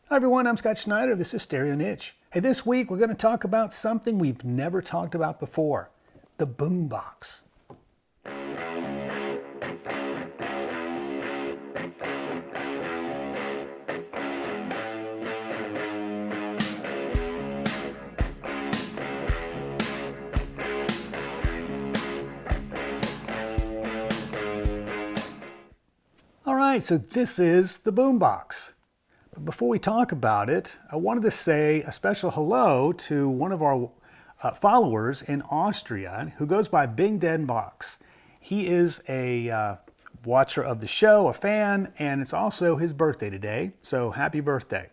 Hi everyone, I'm Scott Schneider. This is Stereo Niche. Hey, this week we're going to talk about something we've never talked about before, the boombox. All right, so this is the boombox. But before we talk about it, I wanted to say a special hello to one of our followers in Austria who goes by Big Den Box. He is a watcher of the show, a fan, and it's also his birthday today, so happy birthday.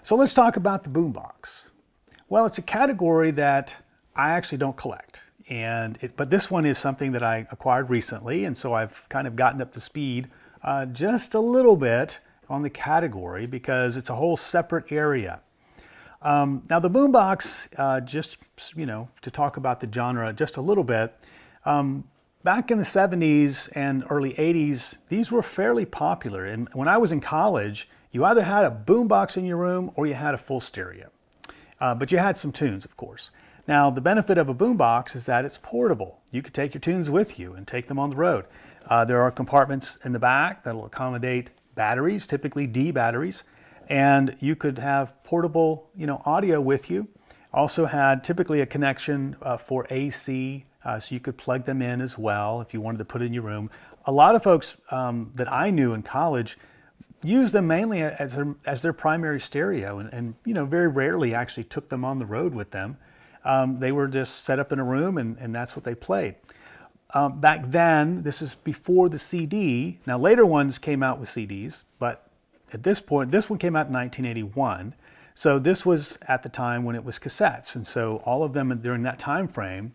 So let's talk about the boombox. Well, it's a category that I actually don't collect, but this one is something that I acquired recently, and so I've kind of gotten up to speed just a little bit on the category because it's a whole separate area. Now the boombox, just to talk about the genre just a little bit, back in the 70s and early 80s, these were fairly popular. And when I was in college, you either had a boombox in your room or you had a full stereo. But you had some tunes, of course. Now, the benefit of a boombox is that it's portable. You could take your tunes with you and take them on the road. There are compartments in the back that will accommodate batteries, typically D batteries, and you could have portable, audio with you. Also had typically a connection for AC, so you could plug them in as well if you wanted to put it in your room. A lot of folks that I knew in college used them mainly as their primary stereo, and very rarely actually took them on the road with them. They were just set up in a room, and that's what they played. Back then, this is before the CD. Now later ones came out with CDs, but at this point, this one came out in 1981. So this was at the time when it was cassettes. And so all of them during that time frame,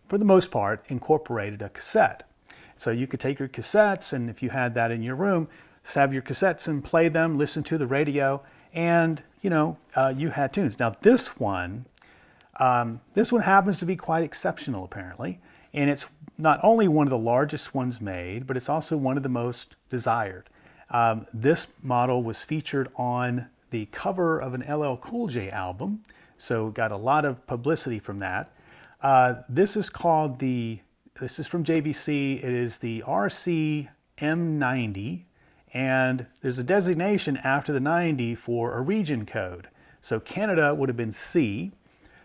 for the most part, incorporated a cassette. So you could take your cassettes, and if you had that in your room, just have your cassettes and play them, listen to the radio, and you had tunes. Now this one happens to be quite exceptional apparently, and it's not only one of the largest ones made, but it's also one of the most desired. This model was featured on the cover of an LL Cool J album, so got a lot of publicity from that. This is from JVC. It is the RC-M90, and there's a designation after the 90 for a region code. So Canada would have been C,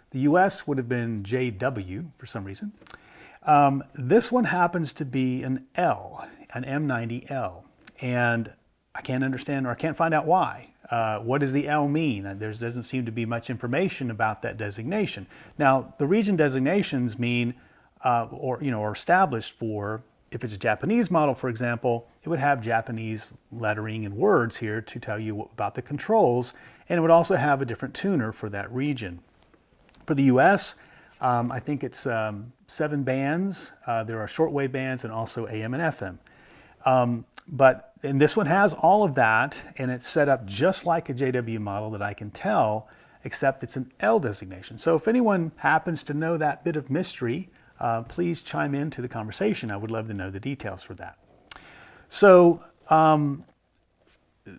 the US would have been JW for some reason. This one happens to be an L, an M90L, and I can't understand, or I can't find out why. What does the L mean? There doesn't seem to be much information about that designation. Now, the region designations mean, are established for, if it's a Japanese model, for example, it would have Japanese lettering and words here to tell you about the controls, and it would also have a different tuner for that region. For the US, I think it's 7 bands. There are shortwave bands and also AM and FM. And this one has all of that, and it's set up just like a JW model that I can tell, except it's an L designation. So if anyone happens to know that bit of mystery, please chime into the conversation. I would love to know the details for that. So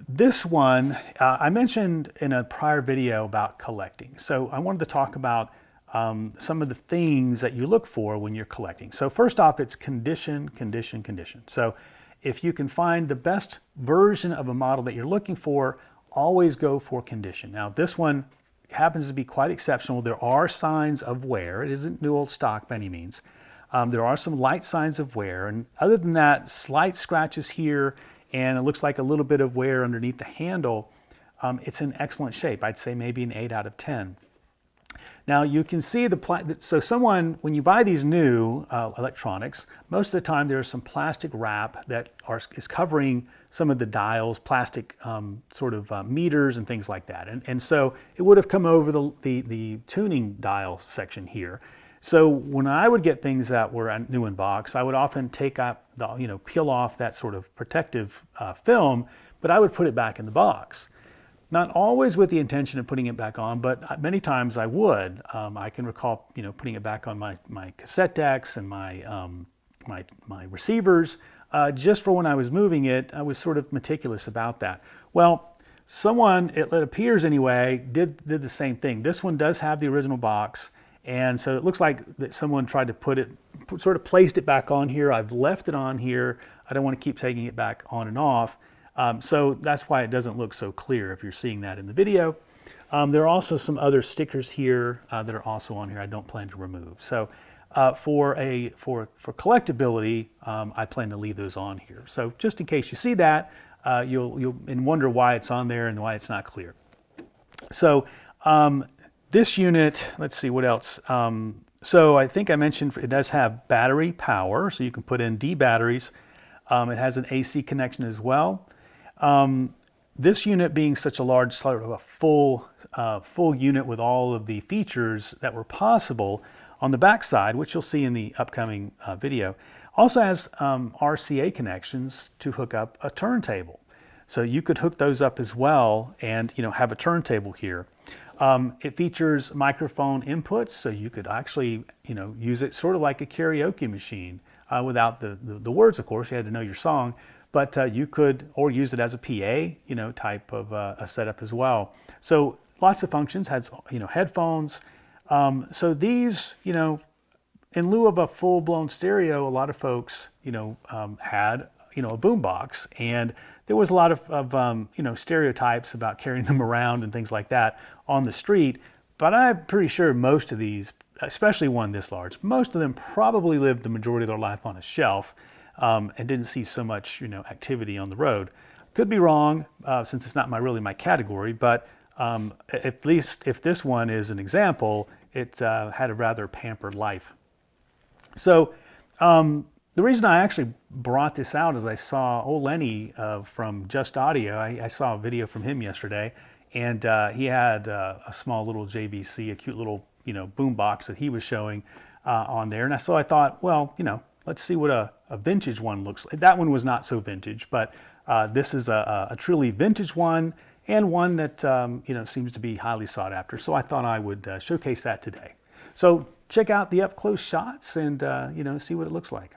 this one, I mentioned in a prior video about collecting. So I wanted to talk about some of the things that you look for when you're collecting. So first off, it's condition, condition, condition. So if you can find the best version of a model that you're looking for, always go for condition. Now this one happens to be quite exceptional. There are signs of wear. It isn't new old stock by any means. There are some light signs of wear, and other than that, slight scratches here, and it looks like a little bit of wear underneath the handle. It's in excellent shape. I'd say maybe an 8 out of 10. Now you can see when you buy these new electronics, most of the time there's some plastic wrap that is covering some of the dials, plastic meters and things like that. And so it would have come over the tuning dial section here. So when I would get things that were new in box, I would often take up, peel off that sort of protective film, but I would put it back in the box. Not always with the intention of putting it back on, but many times I would. I can recall, putting it back on my cassette decks and my receivers, just for when I was moving it. I was sort of meticulous about that. Well, someone, it appears anyway, did the same thing. This one does have the original box, and so it looks like that someone tried to sort of placed it back on here. I've left it on here. I don't want to keep taking it back on and off. So that's why it doesn't look so clear if you're seeing that in the video. There are also some other stickers here that are also on here I don't plan to remove. So for collectability, I plan to leave those on here. So just in case you see that, you'll wonder why it's on there and why it's not clear. So this unit, let's see what else. So I think I mentioned it does have battery power, so you can put in D batteries. It has an AC connection as well. This unit being such a large, sort of a full unit with all of the features that were possible on the back side, which you'll see in the upcoming video, also has RCA connections to hook up a turntable. So you could hook those up as well and have a turntable here. It features microphone inputs, so you could actually use it sort of like a karaoke machine without the words, of course. You had to know your song, but you could or use it as a PA type of a setup as well. So lots of functions. Has headphones. So these in lieu of a full-blown stereo, a lot of folks had a boombox, and there was a lot of stereotypes about carrying them around and things like that on the street. But I'm pretty sure most of these, especially one this large, most of them probably lived the majority of their life on a shelf and didn't see so much activity on the road. Could be wrong since it's not really my category, but at least if this one is an example, it had a rather pampered life. So the reason I actually brought this out is I saw old Lenny from Just Audio. I saw a video from him yesterday, and he had a small little JVC, a cute little boombox that he was showing on there. And so I thought, well, let's see what a vintage one looks like. That one was not so vintage, but this is a truly vintage one, and one that seems to be highly sought after. So I thought I would showcase that today. So check out the up-close shots and see what it looks like.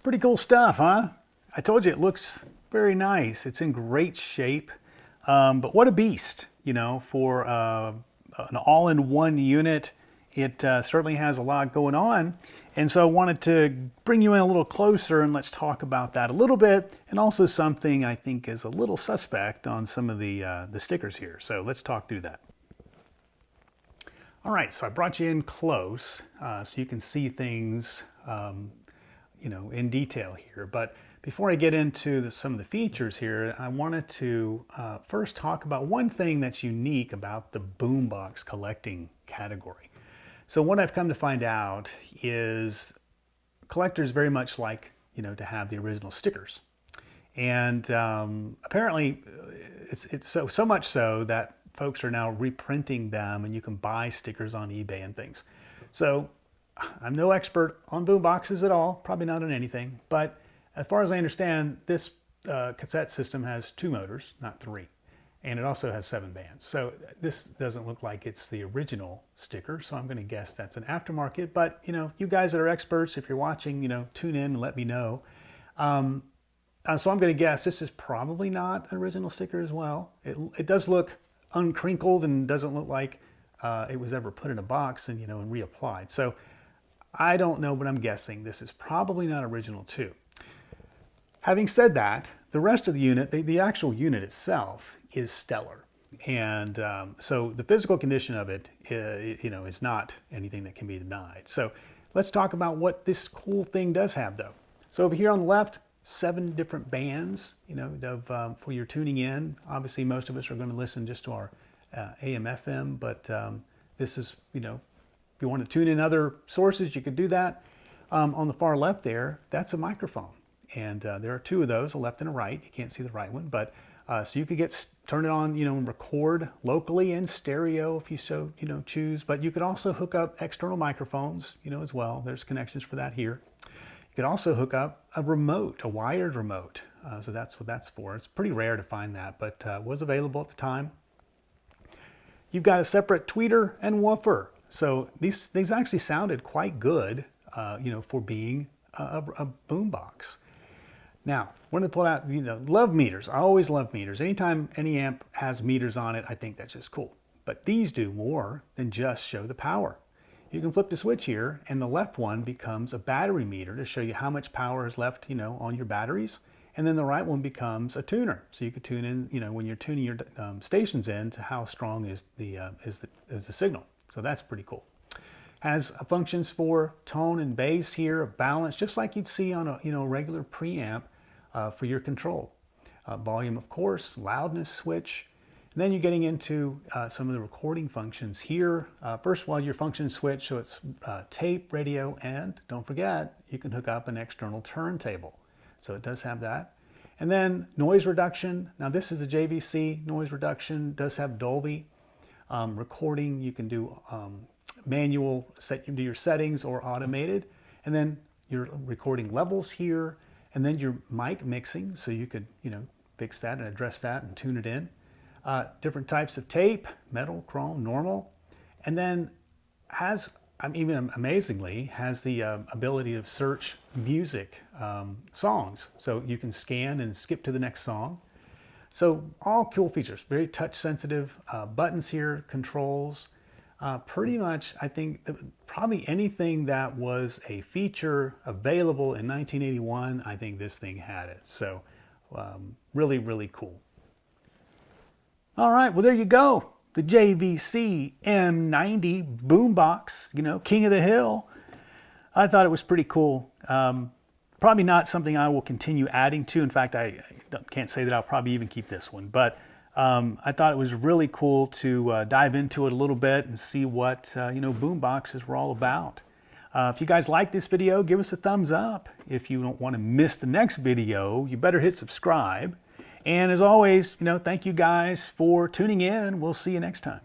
Pretty cool stuff, huh? I told you it looks very nice. It's in great shape, but what a beast, you know, for an all-in-one unit. It certainly has a lot going on. And so I wanted to bring you in a little closer and let's talk about that a little bit, and also something I think is a little suspect on some of the stickers here. So let's talk through that. All right, so I brought you in close so you can see things you know, in detail here. But before I get into some of the features here, I wanted to first talk about one thing that's unique about the boombox collecting category. So what I've come to find out is collectors very much like, you know, to have the original stickers. And apparently it's so much so that folks are now reprinting them, and you can buy stickers on eBay and things. So I'm no expert on boomboxes at all, probably not on anything, but as far as I understand, this cassette system has 2 motors, not 3, and it also has 7 bands. So this doesn't look like it's the original sticker, so I'm going to guess that's an aftermarket. But you know, you guys that are experts, if you're watching, you know, tune in and let me know. So I'm going to guess this is probably not an original sticker as well. It does look uncrinkled and doesn't look like it was ever put in a box and, you know, and reapplied. So I don't know, but I'm guessing this is probably not original too. Having said that, the rest of the unit, the actual unit itself, is stellar. And so the physical condition of it, you know, is not anything that can be denied. So let's talk about what this cool thing does have though. So over here on the left, 7 different bands, you know, for your tuning in. Obviously most of us are going to listen just to our AM FM, but this is, you know, if you want to tune in other sources, you could do that. On the far left there, that's a microphone. And there are 2 of those, a left and a right. You can't see the right one, but so you could turn it on, you know, and record locally in stereo if you so, you know, choose. But you could also hook up external microphones, you know, as well. There's connections for that here. You could also hook up a remote, a wired remote. So that's what that's for. It's pretty rare to find that, but was available at the time. You've got a separate tweeter and woofer. So these actually sounded quite good, you know, for being a boombox. Now, when I pull out, you know, love meters. I always love meters. Anytime any amp has meters on it, I think that's just cool. But these do more than just show the power. You can flip the switch here, and the left one becomes a battery meter to show you how much power is left, you know, on your batteries. And then the right one becomes a tuner. So you could tune in, you know, when you're tuning your stations in, to how strong is the signal. So that's pretty cool. Has functions for tone and bass here, balance, just like you'd see on a, you know, regular preamp for your control. Volume, of course, loudness switch. And then you're getting into some of the recording functions here. First of all, your function switch, so it's tape, radio, and don't forget, you can hook up an external turntable. So it does have that. And then noise reduction. Now this is a JVC noise reduction, does have Dolby. Recording, you can do manual, do your settings, or automated. And then your recording levels here, and then your mic mixing, so you could, you know, fix that and address that and tune it in. Different types of tape, metal, chrome, normal. And then has, even amazingly, has the ability to search music, songs. So you can scan and skip to the next song. So all cool features, very touch sensitive, buttons here, controls. Pretty much, I think, probably anything that was a feature available in 1981, I think this thing had it. So really, really cool. All right, well, there you go. The JVC M90 Boombox, you know, king of the hill. I thought it was pretty cool. Probably not something I will continue adding to. In fact, I can't say that I'll probably even keep this one. But I thought it was really cool to dive into it a little bit and see what, you know, boomboxes were all about. If you guys like this video, give us a thumbs up. If you don't want to miss the next video, you better hit subscribe. And as always, you know, thank you guys for tuning in. We'll see you next time.